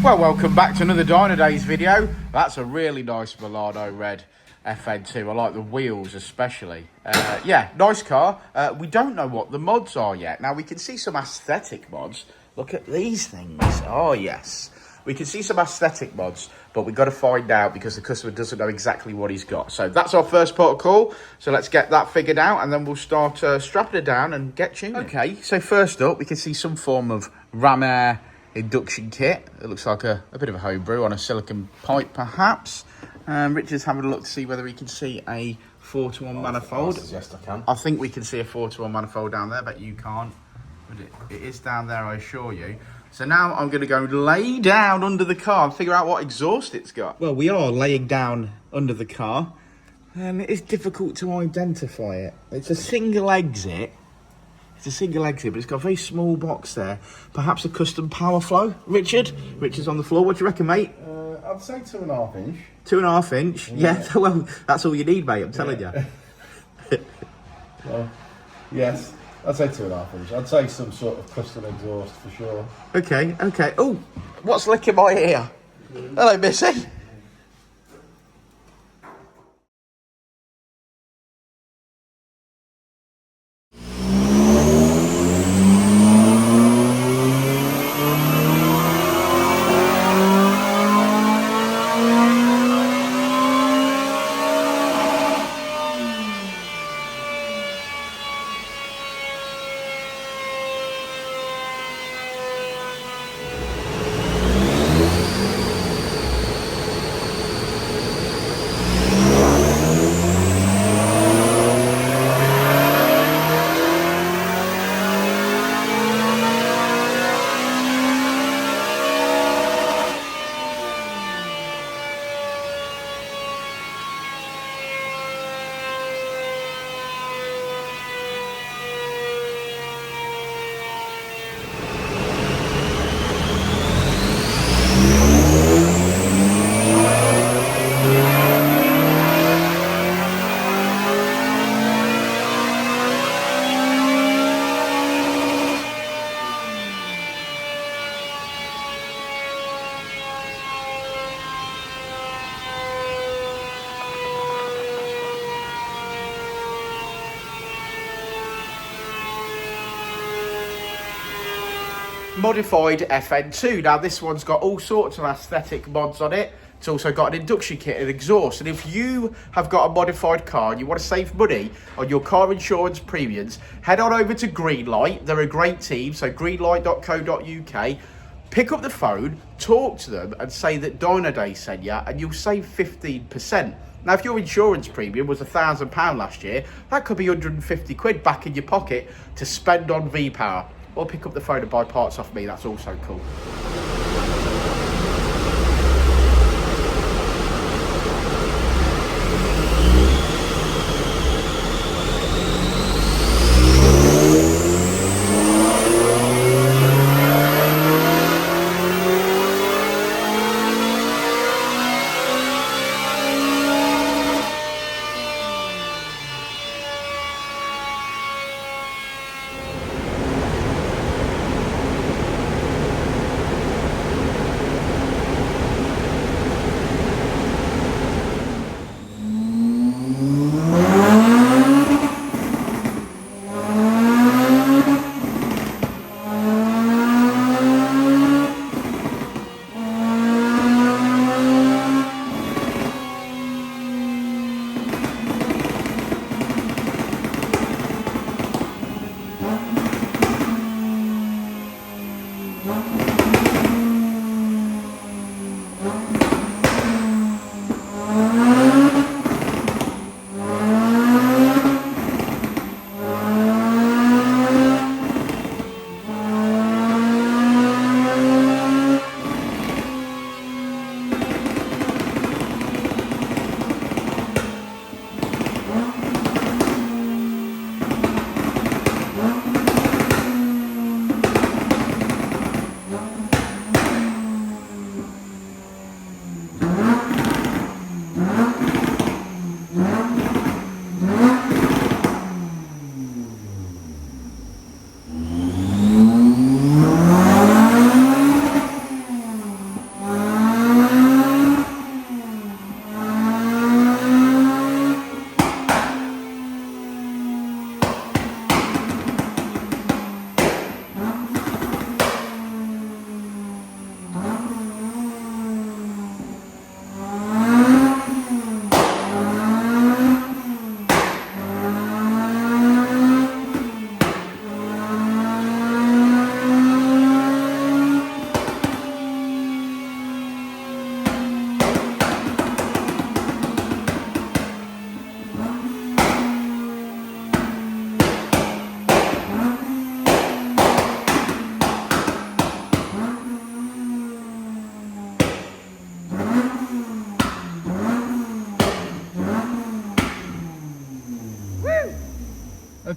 Well, welcome back to another Dynodaze video. That's a really nice Milano red FN2. I like the wheels especially. Yeah, nice car. We don't know what the mods are yet. Now, we can see some aesthetic mods. Look at these things. Oh, yes. We can see some aesthetic mods, but we've got to find out because the customer doesn't know exactly what he's got. So that's our first port of call. So let's get that figured out, and then we'll start strapping it down and get tuning. Okay, so first up, we can see some form of ram air induction kit. It looks like a bit of a homebrew on a silicon pipe, perhaps. Richard's having a look to see whether he can see a 4-to-1 manifold. Yes, I can. I think we can see a 4-to-1 manifold down there, but you can't. But it is down there, I assure you. So now I'm going to go lay down under the car and figure out what exhaust it's got. Well, we are laying down under the car, and it is difficult to identify it. It's a single exit. It's a single exit, but it's got a very small box there. Perhaps a custom power flow. Richard's on the floor. What do you reckon, mate? I'd say 2.5 inch. 2.5 inch? Yeah, well, that's all you need, mate, I'm telling you. Well, yes, I'd say 2.5 inch. I'd say some sort of custom exhaust for sure. Okay. Oh, what's licking my ear? Hello, Missy. Modified FN2. Now this one's got all sorts of aesthetic mods on it. It's also got an induction kit and exhaust. And if you have got a modified car and you want to save money on your car insurance premiums, head on over to Greenlight. They're a great team, so greenlight.co.uk. Pick up the phone, talk to them and say that Dynodaze sent you, and you'll save 15%. Now, if your insurance premium was £1,000 last year, that could be 150 quid back in your pocket to spend on V-Power. Or pick up the phone and buy parts off me, that's also cool.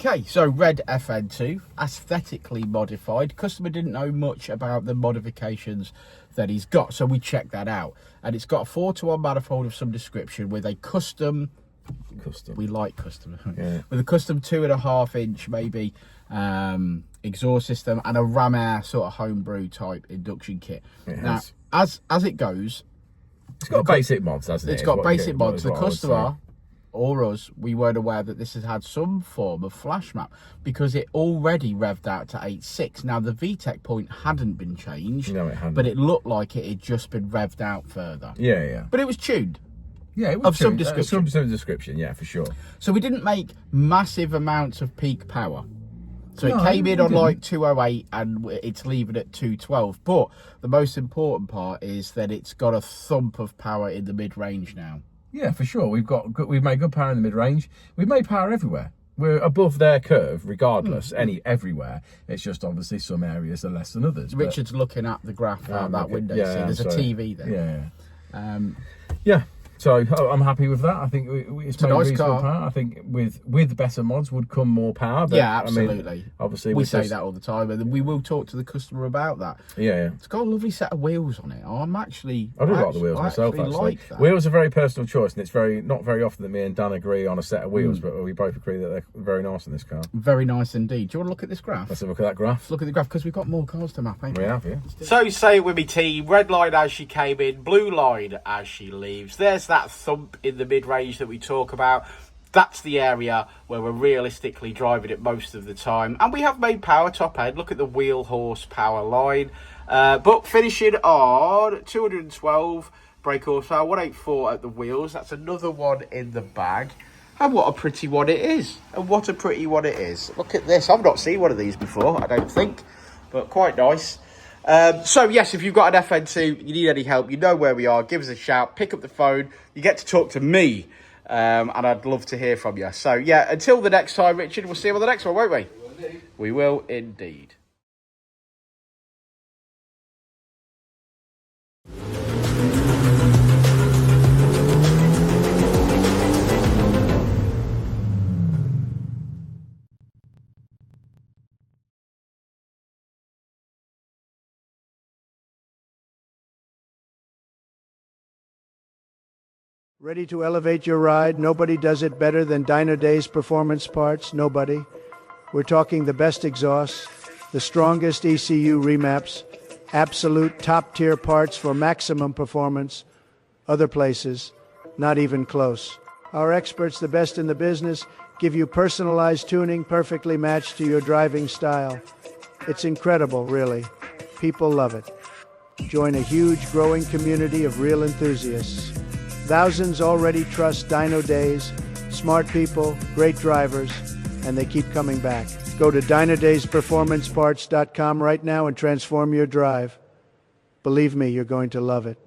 Okay, so red FN2, aesthetically modified. Customer didn't know much about the modifications that he's got, so we checked that out. And it's got a 4-to-1 manifold of some description with a custom. We like custom. Yeah. With a custom 2.5-inch maybe exhaust system and a ram air sort of homebrew type induction kit. Now, as it goes, it's got basic mods, hasn't it? It's got basic mods. The customer or us, we weren't aware that this has had some form of flash map because it already revved out to 8.6. Now the VTEC point hadn't been changed, no, it hadn't, but it looked like it had just been revved out further. Yeah. But it was tuned. Yeah, it was of some description. Some description, yeah, for sure. So we didn't make massive amounts of peak power. So it came in on like 208 and it's leaving at 212. But the most important part is that it's got a thump of power in the mid-range now. Yeah, for sure. We've made good power in the mid-range. We've made power everywhere. We're above their curve, regardless, everywhere. It's just obviously some areas are less than others. Richard's looking at the graph out that window. Yeah, see, there's a TV there. Yeah. So I'm happy with that. I think it's a nice reasonable car. Power. I think with better mods would come more power. But, Yeah, absolutely. I mean, obviously, we say that all the time, and we will talk to the customer about that. Yeah. It's got a lovely set of wheels on it. I do like the wheels myself. Actually, like that. Wheels are very personal choice, and it's not very often that me and Dan agree on a set of wheels, but we both agree that they're very nice in this car. Very nice indeed. Do you want to look at this graph? Let's have a look at that graph. Let's look at the graph because we've got more cars to map, ain't we? We have, yeah. So say it with me, team. Red line as she came in, blue line as she leaves. There's that thump in the mid-range that we talk about. That's the area where we're realistically driving it most of the time, and we have made power top end. Look at the wheel horsepower line, but finishing on 212 brake horsepower, 184 at the wheels. That's another one in the bag, and what a pretty one it is. Look at this. I've not seen one of these before, I don't think, but quite nice. So yes, if you've got an FN2, you need any help, you know where we are, give us a shout, pick up the phone, you get to talk to me, and I'd love to hear from you. So yeah, until the next time, Richard, we'll see you on the next one, won't we? We will indeed. Ready to elevate your ride? Nobody does it better than Dynodaze performance parts. Nobody. We're talking the best exhausts, the strongest ECU remaps, absolute top-tier parts for maximum performance. Other places, not even close. Our experts, the best in the business, give you personalized tuning perfectly matched to your driving style. It's incredible, really. People love it. Join a huge, growing community of real enthusiasts. Thousands already trust Dynodaze, smart people, great drivers, and they keep coming back. Go to dynodazeperformanceparts.com right now and transform your drive. Believe me, you're going to love it.